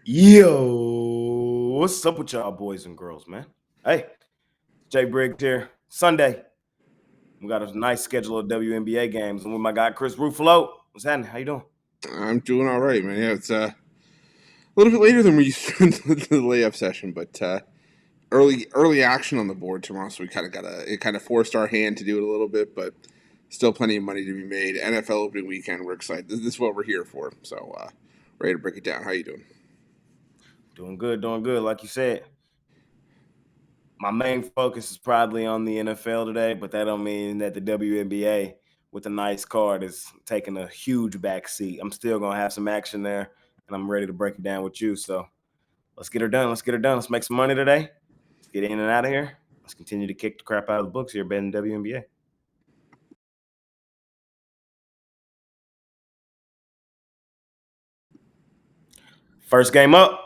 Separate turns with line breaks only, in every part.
Yo, what's up with y'all boys and girls, man? Hey, Jay Briggs here. Sunday, we got a nice schedule of WNBA games. I'm with my guy Chris Ruffolo. What's happening? How you doing?
I'm doing all right, man. Yeah, it's a little bit later than we used to the layup session, but early action on the board tomorrow, so we it kind of forced our hand to do it a little bit, but still plenty of money to be made. NFL opening weekend, we're excited. This is what we're here for. So ready to break it down. How you doing?
Doing good, doing good. Like you said, my main focus is probably on the NFL today, but that don't mean that the WNBA with a nice card is taking a huge back seat. I'm still gonna have some action there, and I'm ready to break it down with you. So let's get her done. Let's get her done. Let's make some money today. Let's get in and out of here. Let's continue to kick the crap out of the books here, betting WNBA. First game up,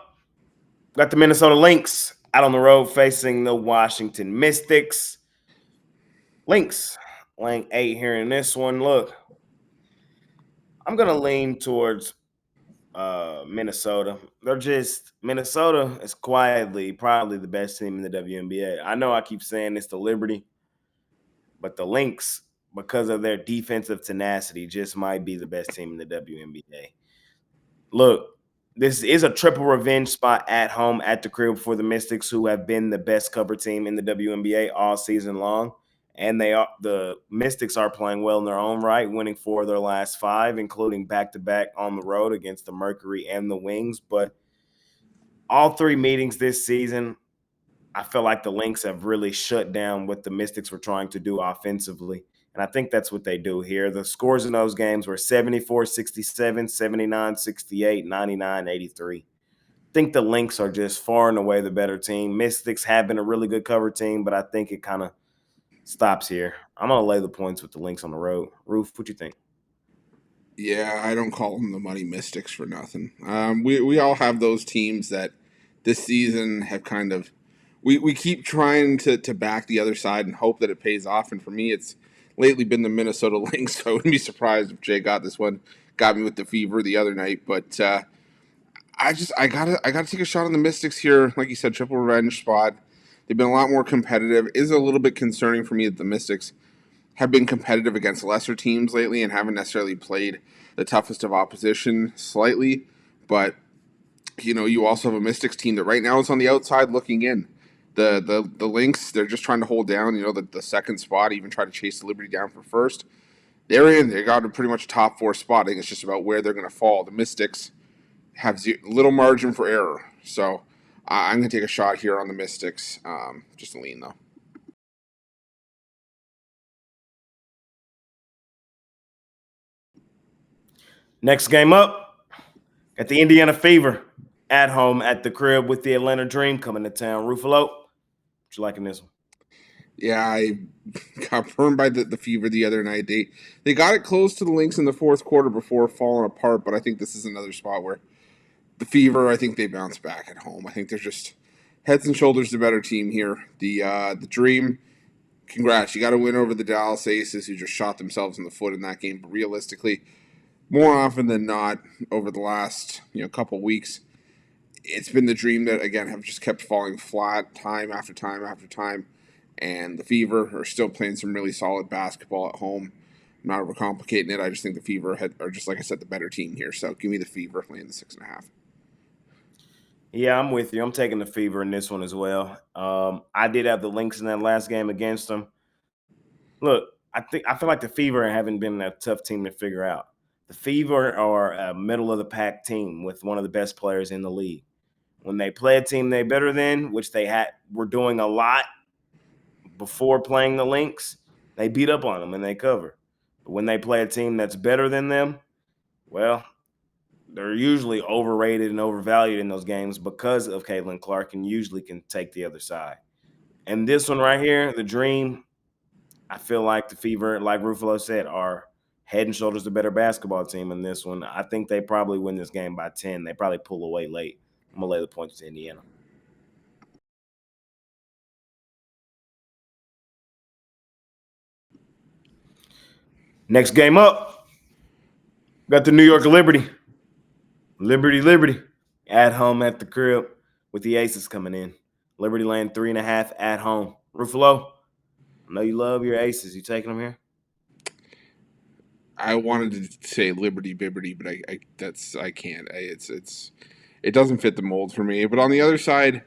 got the Minnesota Lynx out on the road facing the Washington Mystics. Lynx laying 8 here in this one. Look, I'm gonna lean towards Minnesota. Minnesota is quietly probably the best team in the WNBA. I know I keep saying it's the Liberty, but the Lynx, because of their defensive tenacity, just might be the best team in the WNBA. Look, this is a triple revenge spot at home at the crib for the Mystics, who have been the best cover team in the WNBA all season long. And the Mystics are playing well in their own right, winning 4 of their last 5, including back-to-back on the road against the Mercury and the Wings. But all 3 meetings this season, I feel like the Lynx have really shut down what the Mystics were trying to do offensively. And I think that's what they do here. The scores in those games were 74-67, 79-68, 99-83. I think the Lynx are just far and away the better team. Mystics have been a really good cover team, but I think it kind of stops here. I'm going to lay the points with the Lynx on the road. Roof, what you think?
Yeah, I don't call them the Money Mystics for nothing. We all have those teams that this season have kind of we keep trying to back the other side and hope that it pays off. And for me, it's lately been the Minnesota Lynx. So I wouldn't be surprised if Jay got this one, got me with the fever the other night. But I gotta take a shot on the Mystics here. Like you said, triple revenge spot. They've been a lot more competitive. It is a little bit concerning for me that the Mystics have been competitive against lesser teams lately and haven't necessarily played the toughest of opposition slightly. But you also have a Mystics team that right now is on the outside looking in. The Lynx, they're just trying to hold down, the second spot, even try to chase the Liberty down for first. They're in. They got a pretty much top 4 spot. I think it's just about where they're going to fall. The Mystics have little margin for error. So I'm going to take a shot here on the Mystics. Just a lean, though.
Next game up, got the Indiana Fever at home at the crib with the Atlanta Dream coming to town. Ruffalo, what you liking this one?
Yeah, I got burned by the Fever the other night. They got it close to the Lynx in the fourth quarter before falling apart, but I think this is another spot where the Fever, I think they bounce back at home. I think they're just heads and shoulders the better team here. The Dream, congrats, you got to win over the Dallas Aces, who just shot themselves in the foot in that game. But realistically, more often than not, over the last couple weeks, it's been the Dream that again have just kept falling flat time after time after time. And the Fever are still playing some really solid basketball at home. I'm not overcomplicating it. I just think the Fever are just, like I said, the better team here. So give me the Fever laying the 6.5.
Yeah, I'm with you. I'm taking the Fever in this one as well. I did have the Lynx in that last game against them. Look, I feel like the Fever haven't been a tough team to figure out. The Fever are a middle of the pack team with one of the best players in the league. When they play a team they better than, which were doing a lot before playing the Lynx, they beat up on them and they cover. But when they play a team that's better than them, well, they're usually overrated and overvalued in those games because of Caitlin Clark and usually can take the other side. And this one right here, the Dream, I feel like the Fever, like Ruffalo said, are head and shoulders the better basketball team in this one. I think they probably win this game by 10. They probably pull away late. I'm going to lay the points to Indiana. Next game up, got the New York Liberty. Liberty at home at the crib with the Aces coming in. Liberty laying 3.5 at home. Ruffolo, I know you love your Aces. You taking them here?
I wanted to say Liberty Bibberty, but I can't. It doesn't fit the mold for me. But on the other side,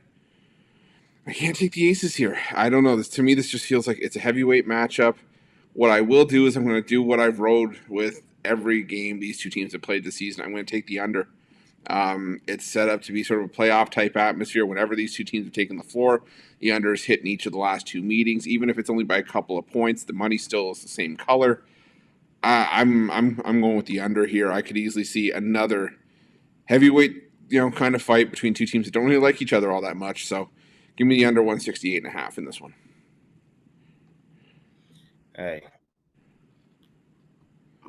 I can't take the Aces here. I don't know. To me, this just feels like it's a heavyweight matchup. What I will do is I'm going to do what I've rode with every game these two teams have played this season. I'm going to take the under. It's set up to be sort of a playoff type atmosphere. Whenever these two teams have taken the floor, the under is hit in each of the last two meetings. Even if it's only by a couple of points, the money still is the same color. I'm going with the under here. I could easily see another heavyweight, kind of fight between two teams that don't really like each other all that much. So, give me the under 168.5 in this one.
Hey,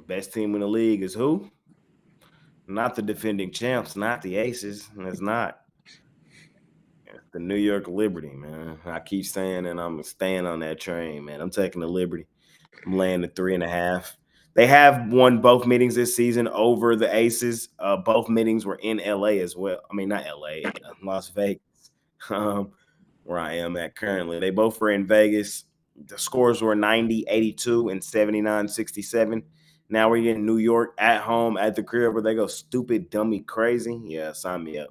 best team in the league is who? Not the defending champs, not the Aces. It's not. It's the New York Liberty, man. I keep saying, and I'm staying on that train, man. I'm taking the Liberty. I'm laying the 3.5. They have won both meetings this season over the Aces. Both meetings were in LA as well. I mean, not LA, Las Vegas, where I am at currently. They both were in Vegas. The scores were 90-82 and 79-67. Now we're in New York at home at the crib where they go stupid, dummy, crazy. Yeah, sign me up.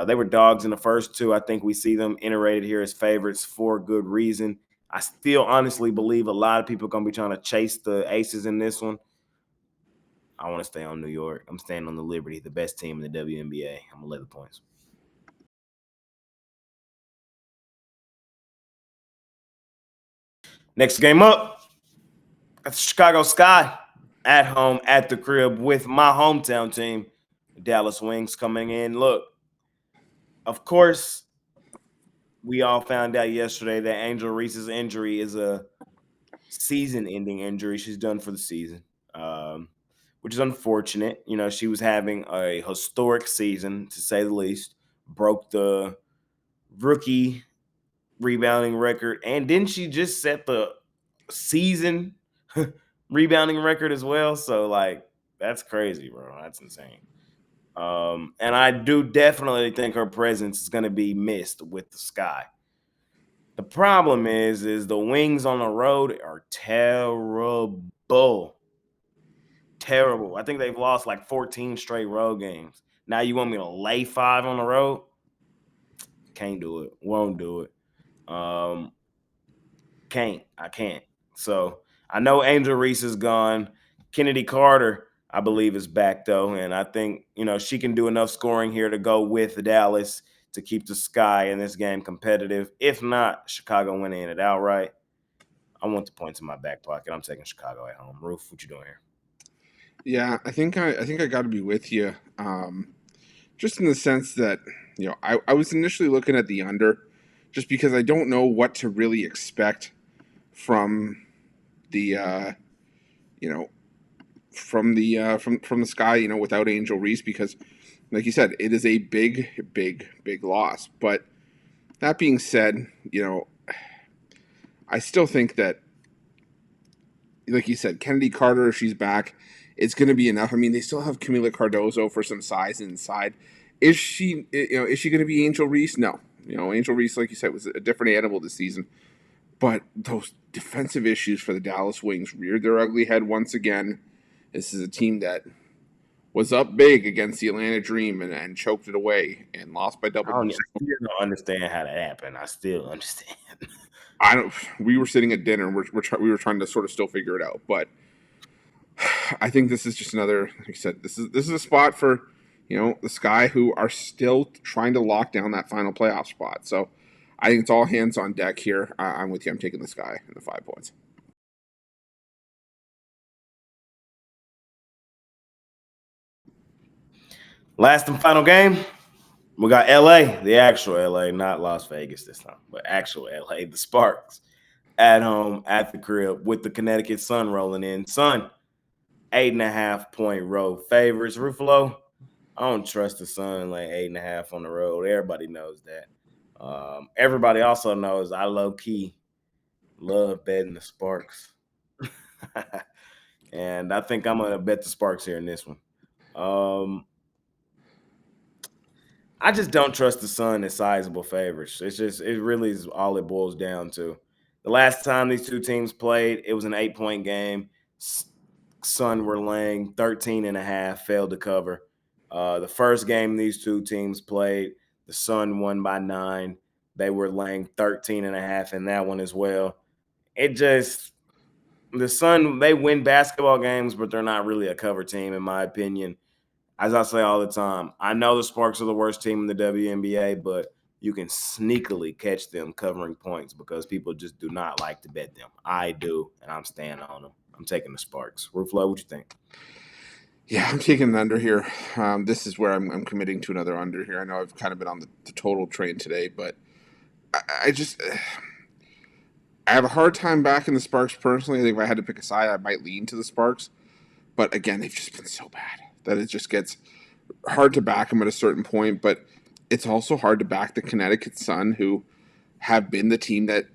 They were dogs in the first two. I think we see them iterated here as favorites for good reason. I still honestly believe a lot of people are going to be trying to chase the Aces in this one. I want to stay on New York. I'm staying on the Liberty, the best team in the WNBA. I'm going to lay the points. Next game up, that's Chicago Sky at home at the crib with my hometown team, the Dallas Wings, coming in. Look, of course, we all found out yesterday that Angel Reese's injury is a season-ending injury. She's done for the season, which is unfortunate. She was having a historic season, to say the least. Broke the rookie rebounding record, and didn't she just set the season rebounding record as well? So, that's crazy, bro. That's insane. And I do definitely think her presence is going to be missed with the Sky. The problem is the Wings on the road are terrible. Terrible. I think they've lost like 14 straight road games. Now you want me to lay 5 on the road? Can't do it. Won't do it. Can't. I can't. So I know Angel Reese is gone. Kennedy Carter, I believe, is back though, and I think she can do enough scoring here to go with Dallas to keep the Sky in this game competitive. If not, Chicago winning it outright. I want the points in my back pocket. I'm taking Chicago at home. Roof, what you doing here?
Yeah, I got to be with you. Just in the sense that I was initially looking at the under, just because I don't know what to really expect from the from the Sky, without Angel Reese, because like you said, it is a big loss. But that being said, I still think that, like you said, Kennedy Carter, if she's back, it's going to be enough. I mean, they still have Camila Cardozo for some size inside. Is she going to be Angel Reese? No. Angel Reese, like you said, was a different animal this season. But those defensive issues for the Dallas Wings reared their ugly head once again. This is a team that was up big against the Atlanta Dream and choked it away and lost by double digits.
I still don't understand how that happened. I still understand.
I don't. We were sitting at dinner and we were trying to sort of still figure it out, but I think this is just another. Like I said, this is a spot for the Sky, who are still trying to lock down that final playoff spot. So I think it's all hands on deck here. I'm with you. I'm taking the Sky and the 5 points.
Last and final game. We got LA, the actual LA, not Las Vegas this time, but actual LA, the Sparks, at home at the crib with the Connecticut Sun rolling in. Sun, 8.5-point road favorites. Ruffalo, I don't trust the Sun like 8.5 on the road. Everybody knows that. Everybody also knows I low key love betting the Sparks, and I think I'm gonna bet the Sparks here in this one. I just don't trust the Sun as sizable favorites. It really is all it boils down to. The last time these two teams played, it was an 8-point game. Sun were laying 13 and a half, failed to cover. The first game these two teams played, the Sun won by 9. They were laying 13 and a half in that one as well. The Sun, they win basketball games, but they're not really a cover team, in my opinion. As I say all the time, I know the Sparks are the worst team in the WNBA, but you can sneakily catch them covering points because people just do not like to bet them. I do, and I'm staying on them. I'm taking the Sparks. Ruffolo, what you think?
Yeah, I'm taking an under here. This is where I'm committing to another under here. I know I've kind of been on the total train today, but I just I have a hard time backing the Sparks personally. I think if I had to pick a side, I might lean to the Sparks. But again, they've just been so bad that it just gets hard to back them at a certain point. But it's also hard to back the Connecticut Sun, who have been the team that,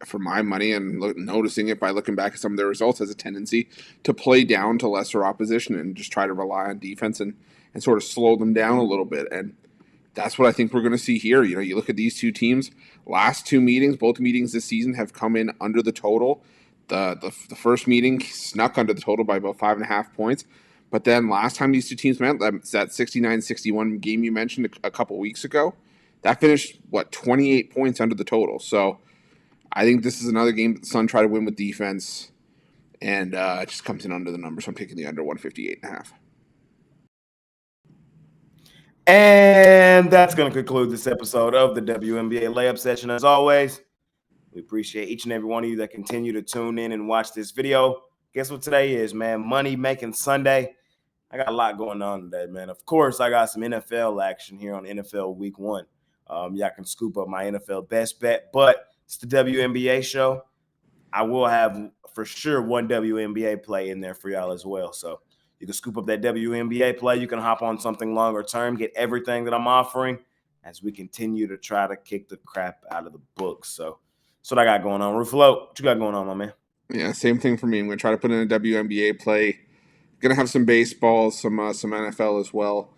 for my money and noticing it by looking back at some of their results, has a tendency to play down to lesser opposition and just try to rely on defense and sort of slow them down a little bit. And that's what I think we're going to see here. You look at these two teams, last two meetings, both meetings this season have come in under the total. The first meeting snuck under the total by about 5.5 points. But then last time these two teams met, that's that 69-61 game you mentioned a couple weeks ago, that finished, 28 points under the total. So I think this is another game that the Sun try to win with defense, and it just comes in under the number. So I'm taking the under 158.5.
And that's going to conclude this episode of the WNBA Layup Session. As always, we appreciate each and every one of you that continue to tune in and watch this video. Guess what today is, man? Money Making Sunday. I got a lot going on today, man. Of course, I got some NFL action here on NFL Week 1. Y'all can scoop up my NFL best bet, but it's the WNBA show. I will have for sure one WNBA play in there for y'all as well. So you can scoop up that WNBA play. You can hop on something longer term, get everything that I'm offering as we continue to try to kick the crap out of the books. So that's what I got going on. Ruffolo, what you got going on, my man?
Yeah, same thing for me. I'm going to try to put in a WNBA play. Going to have some baseball, some NFL as well.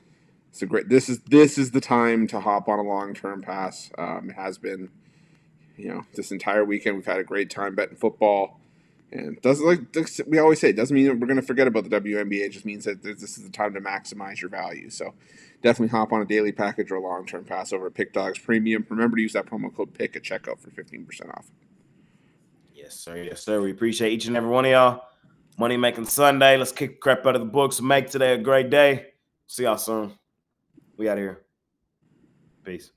It's a great. This is the time to hop on a long-term pass. It has been, this entire weekend we've had a great time betting football. And doesn't, like we always say, it doesn't mean that we're going to forget about the WNBA. It just means that this is the time to maximize your value. So definitely hop on a daily package or a long-term pass over at Pickdawgz Premium. Remember to use that promo code PICK at checkout for 15% off.
Yes, sir. Yes, sir. We appreciate each and every one of y'all. Money Making Sunday. Let's kick the crap out of the books and make today a great day. See y'all soon. We out of here. Peace.